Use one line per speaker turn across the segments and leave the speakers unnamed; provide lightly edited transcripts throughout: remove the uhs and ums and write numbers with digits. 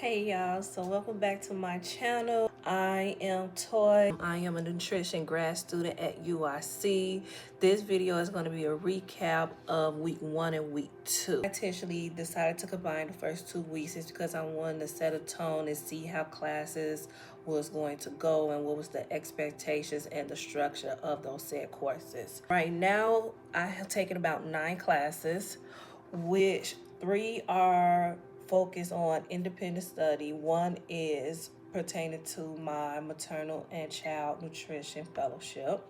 Hey y'all, so welcome back to my channel. I am Toy. I am a nutrition grad student at UIC. This video is going to be a recap of week 1 and week 2. I intentionally decided to combine the first 2 weeks is because I wanted to set a tone and see how classes was going to go and what was the expectations and the structure of those said courses. Right now, I have taken about 9 classes, which 3 are focus on independent study. One is pertaining to my maternal and child nutrition fellowship.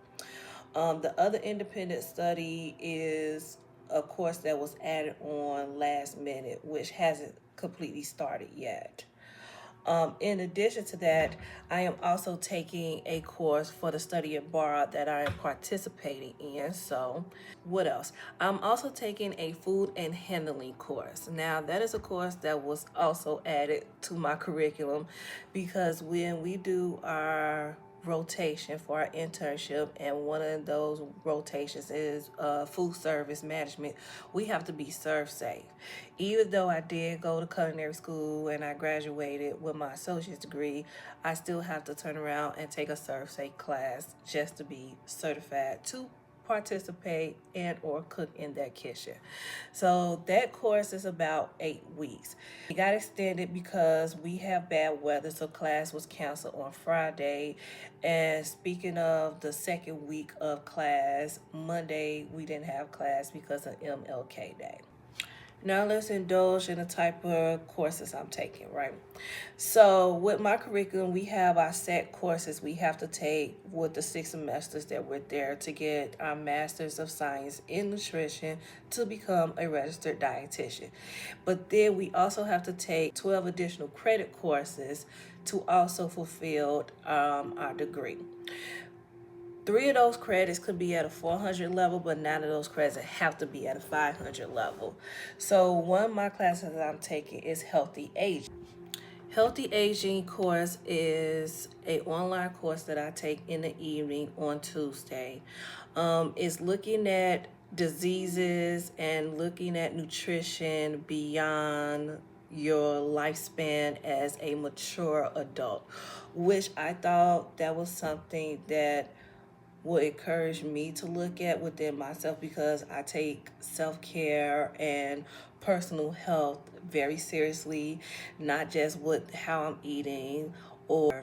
The other independent study is a course that was added on last minute, which hasn't completely started yet. In addition to that, I am also taking a course for the study abroad that I am participating in. So what else? I'm also taking a food and handling course. Now that is a course that was also added to my curriculum because when we do our rotation for our internship, and one of those rotations is food service management, we have to be serve safe. Even though I did go to culinary school and I graduated with my associate's degree, I still have to turn around and take a serve safe class just to be certified to participate and or cook in that kitchen. So that course is about 8 weeks. It got extended because we have bad weather, so class was canceled on Friday. And speaking of the second week of class, Monday we didn't have class because of MLK Day. Now let's indulge in the type of courses I'm taking, right? So with my curriculum, we have our set courses we have to take with the 6 semesters that we're there to get our Masters of Science in Nutrition to become a registered dietitian. But then we also have to take 12 additional credit courses to also fulfill our degree. 3 of those credits could be at a 400 level, but 9 of those credits have to be at a 500 level. So one of my classes that I'm taking is Healthy Aging. Healthy Aging course is an online course that I take in the evening on Tuesday. It's looking at diseases and looking at nutrition beyond your lifespan as a mature adult, which I thought that was something that will encourage me to look at within myself because I take self-care and personal health very seriously, not just with how I'm eating or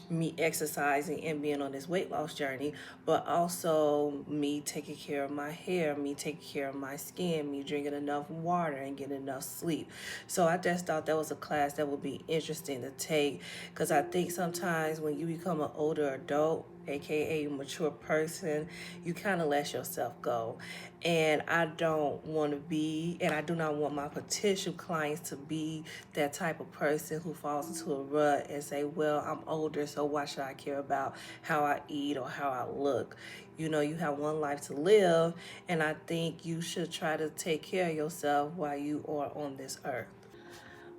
me exercising and being on this weight loss journey, but also me taking care of my hair, me taking care of my skin, me drinking enough water and getting enough sleep. So I just thought that was a class that would be interesting to take because I think sometimes when you become an older adult, aka mature person, you kind of let yourself go. And I don't want to be, and I do not want my potential clients to be that type of person who falls into a rut and say, well, I'm older, so why should I care about how I eat or how I look? You know, you have one life to live, and I think you should try to take care of yourself while you are on this earth.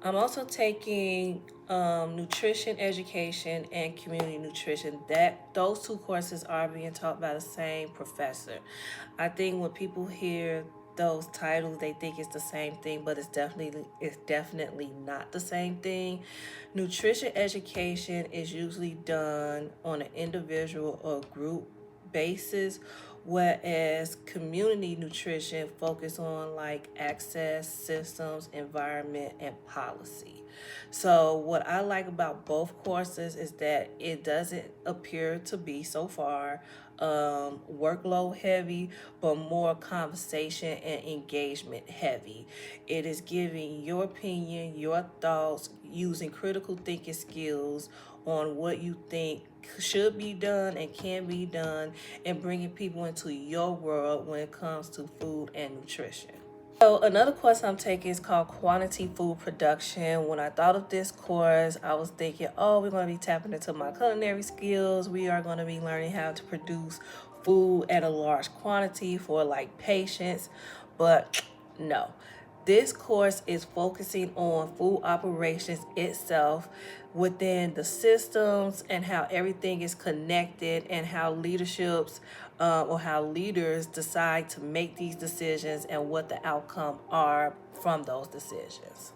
I'm also taking nutrition education and community nutrition. Those 2 courses are being taught by the same professor. I think when people hear those titles, they think it's the same thing, but it's definitely not the same thing. Nutrition education is usually done on an individual or group basis, whereas community nutrition focus on like access, systems, environment, and policy. So what I like about both courses is that it doesn't appear to be so far workload heavy, but more conversation and engagement heavy. It is giving your opinion, your thoughts, using critical thinking skills on what you think should be done and can be done, and bringing people into your world when it comes to food and nutrition. So another course I'm taking is called Quantity Food Production. When I thought of this course, I was thinking, oh, we're going to be tapping into my culinary skills. We are going to be learning how to produce food at a large quantity for like patients. But no, this course is focusing on food operations itself within the systems and how everything is connected and how leaderships or how leaders decide to make these decisions and what the outcome are from those decisions.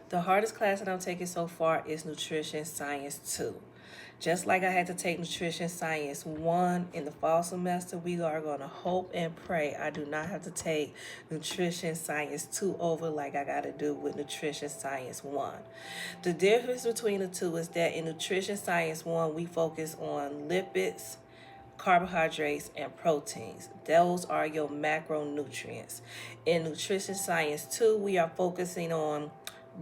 The hardest class that I'm taking so far is Nutrition Science 2. Just like I had to take Nutrition Science 1 in the fall semester, we are going to hope and pray I do not have to take Nutrition Science 2 over like I got to do with Nutrition Science 1. The difference between the two is that in Nutrition Science 1, we focus on lipids, carbohydrates, and proteins. Those are your macronutrients. In Nutrition Science 2, we are focusing on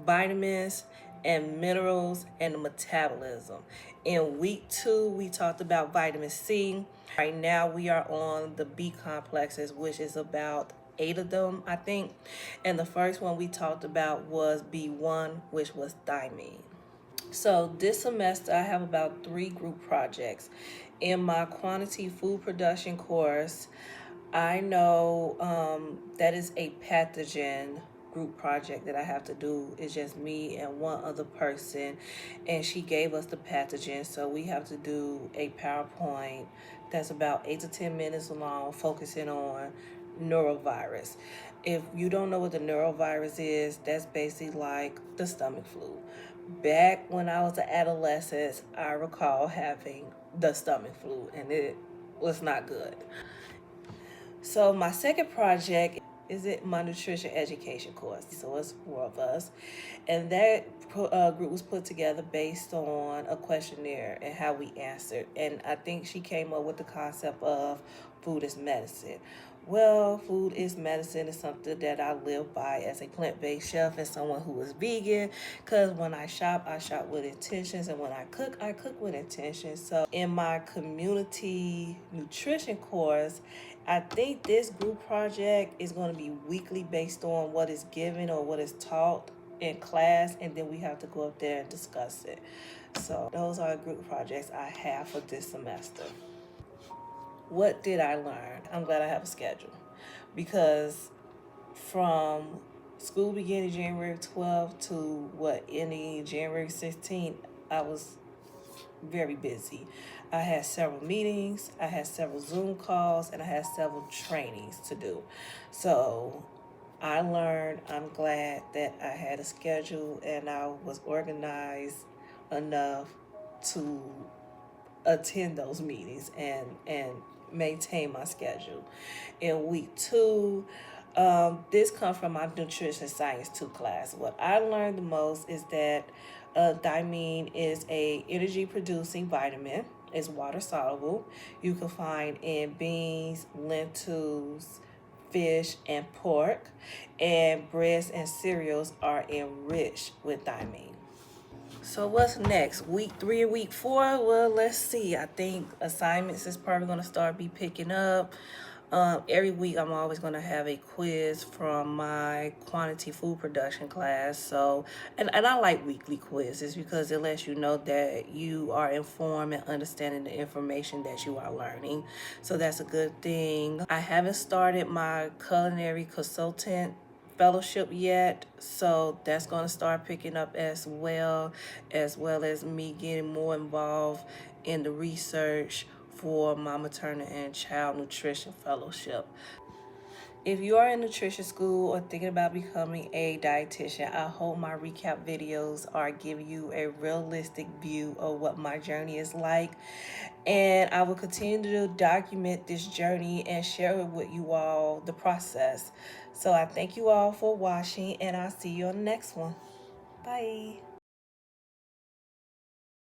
vitamins and minerals and metabolism. In week 2, we talked about vitamin C. Right now, we are on the B complexes, which is about 8 of them, I think. And the first one we talked about was B1, which was thiamine. So this semester I have about 3 group projects. In my quantity food production course, I know that is a pathogen group project that I have to do. It's just me and one other person, and she gave us the pathogen, so we have to do a PowerPoint that's about 8 to 10 minutes long, focusing on norovirus. If you don't know what the norovirus is, that's basically like the stomach flu. Back when I was an adolescent, I recall having the stomach flu, and it was not good. So my second project is my nutrition education course. So it's 4 of us, and that group was put together based on a questionnaire and how we answered. And I think she came up with the concept of food is medicine. Well, food is medicine is something that I live by as a plant-based chef and someone who is vegan, because when I shop with intentions, and when I cook with intentions. So in my community nutrition course, I think this group project is going to be weekly based on what is given or what is taught in class, and then we have to go up there and discuss it. So those are the group projects I have for this semester. What did I learn? I'm glad I have a schedule, because from school beginning January 12th to ending January 16th, I was very busy. I had several meetings, I had several Zoom calls, and I had several trainings to do. So I'm glad that I had a schedule and I was organized enough to attend those meetings and maintain my schedule. In week 2, this comes from my Nutrition Science 2 class. What I learned the most is that thiamine is a energy producing vitamin. It's water soluble. You can find in beans, lentils, fish, and pork. And breads and cereals are enriched with thiamine. So what's next? Week 3 and week 4? Well, let's see. I think assignments is probably going to start picking up. Every week I'm always going to have a quiz from my quantity food production class. So, and I like weekly quizzes because it lets you know that you are informed and understanding the information that you are learning. So that's a good thing. I haven't started my culinary consultant fellowship yet, so that's going to start picking up as well as me getting more involved in the research for my maternal and child nutrition fellowship. If you are in nutrition school or thinking about becoming a dietitian, I hope my recap videos are giving you a realistic view of what my journey is like. And I will continue to document this journey and share with you all the process. So I thank you all for watching, and I'll see you on the next one. Bye.